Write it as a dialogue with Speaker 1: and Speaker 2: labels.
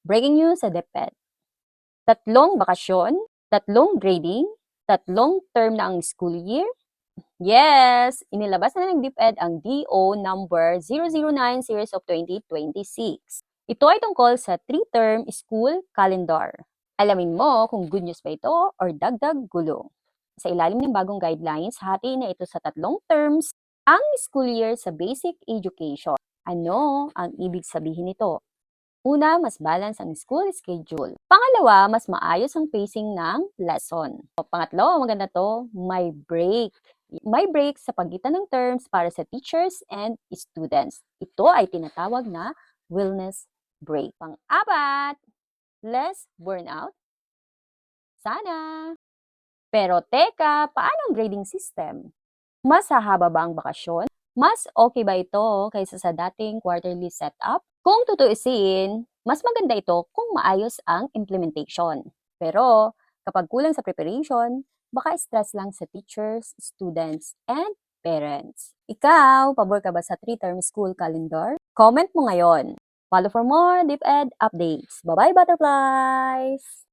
Speaker 1: Breaking news sa DepEd. Tatlong bakasyon, tatlong grading, tatlong term na ang school year. Yes! Inilabas na ng DepEd ang DO number 009 series of 2026. Ito ay tungkol sa 3-term school calendar. Alamin mo kung good news ba ito or dagdag gulo. Sa ilalim ng bagong guidelines, hati na ito sa tatlong terms ang school year sa basic education. Ano ang ibig sabihin nito? Una, mas balance ang school schedule. Pangalawa, mas maayos ang pacing ng lesson. Pangatlo, maganda to, may break. May break sa pagitan ng terms para sa teachers and students. Ito ay tinatawag na wellness break. Pang-apat, less burnout. Sana. Pero teka, paano ang grading system? Mas hahaba ba ang bakasyon? Mas okay ba ito kaysa sa dating quarterly setup? Kung tutuusin, mas maganda ito kung maayos ang implementation. Pero kapag kulang sa preparation, baka stress lang sa teachers, students, and parents. Ikaw, pabor ka ba sa 3-term school calendar? Comment mo ngayon. Follow for more DepEd updates. Bye-bye, butterflies!